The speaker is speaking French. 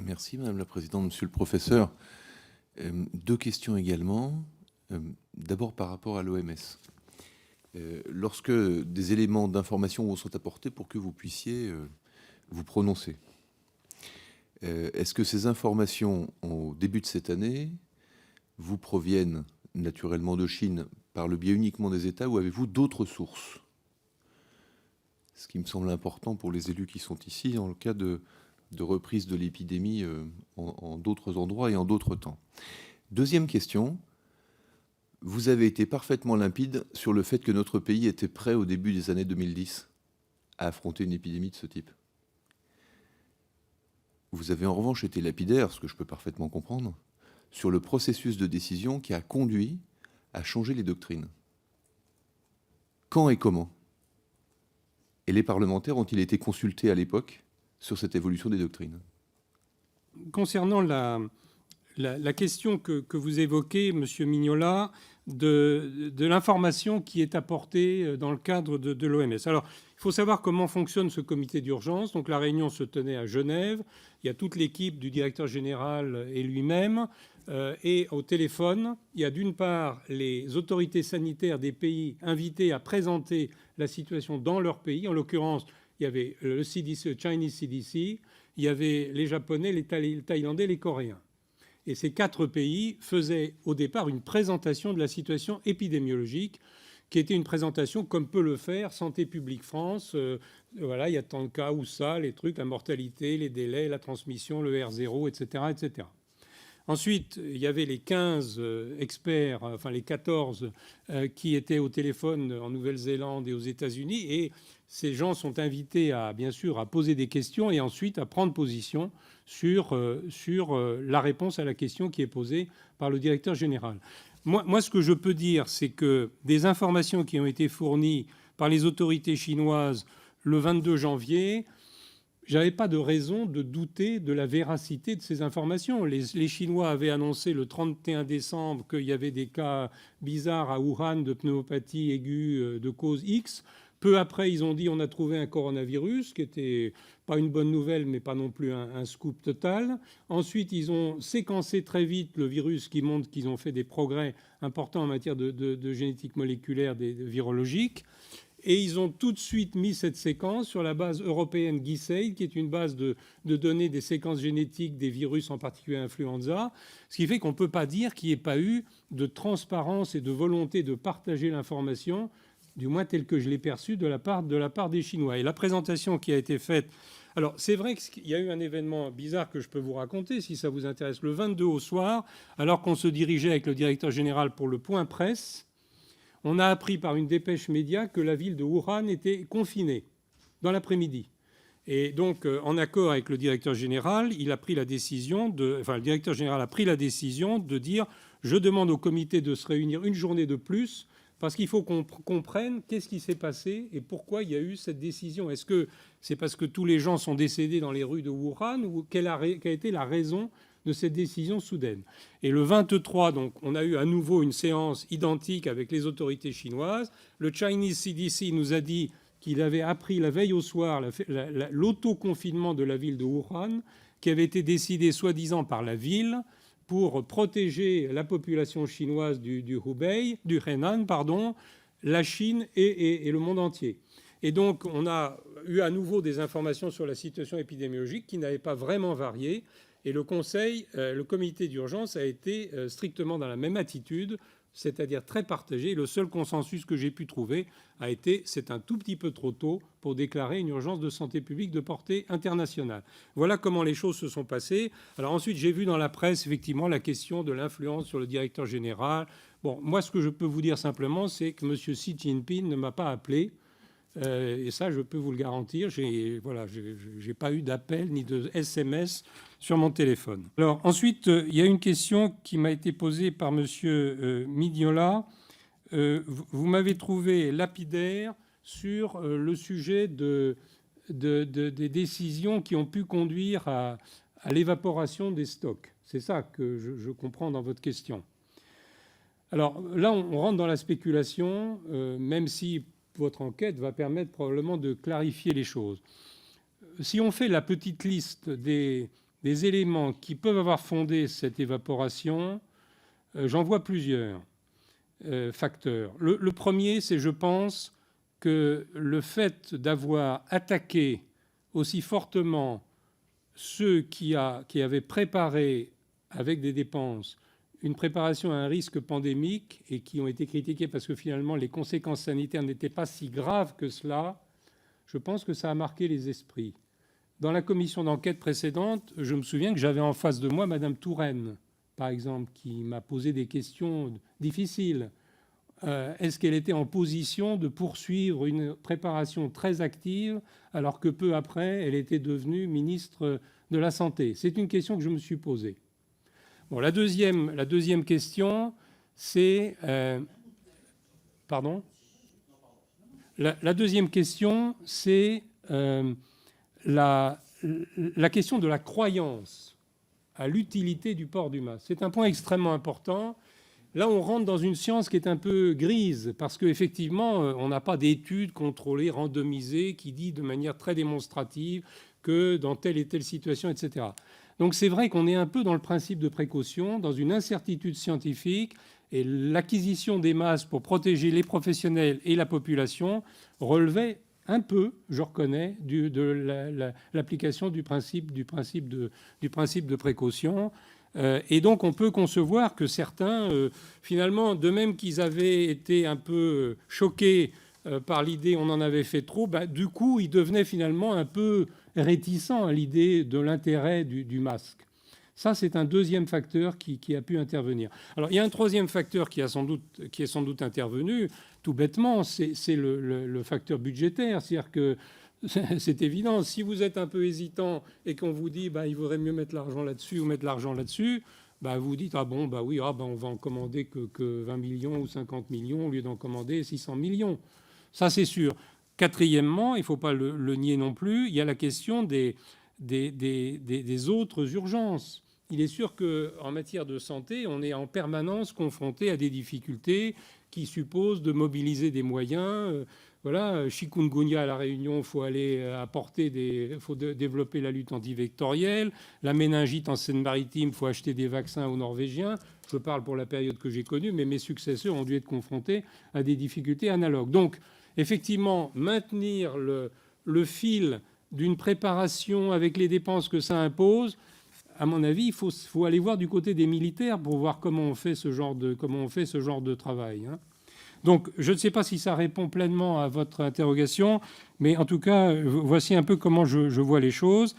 Merci Madame la Présidente, Monsieur le Professeur. Deux questions également. D'abord par rapport à l'OMS. Lorsque des éléments d'information vous sont apportés pour que vous puissiez vous prononcer, est-ce que ces informations, au début de cette année, vous proviennent naturellement de Chine par le biais uniquement des États ou avez-vous d'autres sources? Ce qui me semble important pour les élus qui sont ici dans le cas de reprise de l'épidémie en d'autres endroits et en d'autres temps. Deuxième question, vous avez été parfaitement limpide sur le fait que notre pays était prêt au début des années 2010 à affronter une épidémie de ce type. Vous avez en revanche été lapidaire, ce que je peux parfaitement comprendre, sur le processus de décision qui a conduit à changer les doctrines. Quand et comment? Et les parlementaires ont-ils été consultés à l'époque sur cette évolution des doctrines? Concernant la question que vous évoquez, Monsieur Mignola, de l'information qui est apportée dans le cadre de l'OMS. Alors, il faut savoir comment fonctionne ce comité d'urgence. Donc, la réunion se tenait à Genève. Il y a toute l'équipe du directeur général et lui-même. Et au téléphone, il y a d'une part les autorités sanitaires des pays invités à présenter la situation dans leur pays. En l'occurrence, il y avait le CDC, le Chinese CDC, il y avait les Japonais, les Thaïlandais, les Coréens. Et ces quatre pays faisaient au départ une présentation de la situation épidémiologique, qui était une présentation comme peut le faire Santé publique France. Voilà, il y a tant de cas, où ça, les trucs, la mortalité, les délais, la transmission, le R0, etc., etc. Ensuite, il y avait les 15 experts, enfin les 14 qui étaient au téléphone en Nouvelle-Zélande et aux États-Unis. Et ces gens sont invités, bien sûr, à poser des questions et ensuite à prendre position sur la réponse à la question qui est posée par le directeur général. Moi, ce que je peux dire, c'est que des informations qui ont été fournies par les autorités chinoises le 22 janvier, je n'avais pas de raison de douter de la véracité de ces informations. Les Chinois avaient annoncé le 31 décembre qu'il y avait des cas bizarres à Wuhan de pneumopathie aiguë de cause X. Peu après, ils ont dit on a trouvé un coronavirus, qui n'était pas une bonne nouvelle, mais pas non plus un scoop total. Ensuite, ils ont séquencé très vite le virus, qui montre qu'ils ont fait des progrès importants en matière de génétique moléculaire, de virologique. Et ils ont tout de suite mis cette séquence sur la base européenne GISAID, qui est une base de données des séquences génétiques des virus, en particulier influenza, ce qui fait qu'on ne peut pas dire qu'il n'y ait pas eu de transparence et de volonté de partager l'information, du moins telle que je l'ai perçue, de la part des Chinois. Et la présentation qui a été faite... Alors, c'est vrai qu'il y a eu un événement bizarre que je peux vous raconter, si ça vous intéresse. Le 22 au soir, alors qu'on se dirigeait avec le directeur général pour le point presse, on a appris par une dépêche média que la ville de Wuhan était confinée dans l'après-midi. Et donc, en accord avec le directeur général, le directeur général a pris la décision de dire « Je demande au comité de se réunir une journée de plus parce qu'il faut qu'on comprenne qu'est-ce qui s'est passé et pourquoi il y a eu cette décision. Est-ce que c'est parce que tous les gens sont décédés dans les rues de Wuhan ou quelle a été la raison de cette décision soudaine ?» Et le 23, donc, on a eu à nouveau une séance identique avec les autorités chinoises. Le Chinese CDC nous a dit qu'il avait appris la veille au soir l'autoconfinement de la ville de Wuhan, qui avait été décidé soi-disant par la ville pour protéger la population chinoise du Henan, la Chine et le monde entier. Et donc, on a eu à nouveau des informations sur la situation épidémiologique qui n'avaient pas vraiment varié. Et le comité d'urgence a été strictement dans la même attitude, c'est-à-dire très partagé. Le seul consensus que j'ai pu trouver a été c'est un tout petit peu trop tôt pour déclarer une urgence de santé publique de portée internationale. Voilà comment les choses se sont passées. Alors ensuite, j'ai vu dans la presse, effectivement, la question de l'influence sur le directeur général. Bon, moi, ce que je peux vous dire simplement, c'est que M. Xi Jinping ne m'a pas appelé. Et ça, je peux vous le garantir. J'ai pas eu d'appel ni de SMS sur mon téléphone. Alors ensuite, il y a une question qui m'a été posée par Monsieur Mignola. Vous m'avez trouvé lapidaire sur le sujet des décisions qui ont pu conduire à l'évaporation des stocks. C'est ça que je comprends dans votre question. Alors là, on rentre dans la spéculation, même si votre enquête va permettre probablement de clarifier les choses. Si on fait la petite liste des des éléments qui peuvent avoir fondé cette évaporation, j'en vois plusieurs facteurs. Le premier, c'est, je pense, que le fait d'avoir attaqué aussi fortement ceux qui avaient préparé avec des dépenses une préparation à un risque pandémique et qui ont été critiqués parce que finalement les conséquences sanitaires n'étaient pas si graves que cela, je pense que ça a marqué les esprits. Dans la commission d'enquête précédente, je me souviens que j'avais en face de moi Madame Touraine, par exemple, qui m'a posé des questions difficiles. Est-ce qu'elle était en position de poursuivre une préparation très active alors que peu après, elle était devenue ministre de la Santé? C'est une question que je me suis posée. Bon, la deuxième question, c'est... pardon ? La deuxième question, c'est la question de la croyance à l'utilité du port du masque. C'est un point extrêmement important. Là, on rentre dans une science qui est un peu grise, parce qu'effectivement, on n'a pas d'études contrôlées, randomisées, qui dit de manière très démonstrative que dans telle et telle situation, etc. Donc c'est vrai qu'on est un peu dans le principe de précaution, dans une incertitude scientifique, et l'acquisition des masques pour protéger les professionnels et la population relevait un peu, je reconnais, de l'application du principe de précaution. Et donc on peut concevoir que certains, finalement, de même qu'ils avaient été un peu choqués par l'idée on en avait fait trop, du coup ils devenaient finalement un peu réticents à l'idée de l'intérêt du masque. Ça, c'est un deuxième facteur qui a pu intervenir. Alors, il y a un troisième facteur qui est sans doute intervenu, tout bêtement, c'est le facteur budgétaire. C'est-à-dire que c'est évident, si vous êtes un peu hésitant et qu'on vous dit il vaudrait mieux mettre l'argent là-dessus ou mettre l'argent là-dessus, vous dites on va en commander que 20 millions ou 50 millions au lieu d'en commander 600 millions. Ça, c'est sûr. Quatrièmement, il ne faut pas le nier non plus, il y a la question des autres urgences. Il est sûr qu'en matière de santé, on est en permanence confronté à des difficultés qui supposent de mobiliser des moyens. Voilà, chikungunya à La Réunion, il faut développer la lutte antivectorielle. La méningite en Seine-Maritime, il faut acheter des vaccins aux Norvégiens. Je parle pour la période que j'ai connue, mais mes successeurs ont dû être confrontés à des difficultés analogues. Donc, effectivement, maintenir le fil d'une préparation avec les dépenses que ça impose, à mon avis, il faut aller voir du côté des militaires pour voir comment on fait ce genre de travail. Donc, je ne sais pas si ça répond pleinement à votre interrogation, mais en tout cas, voici un peu comment je vois les choses.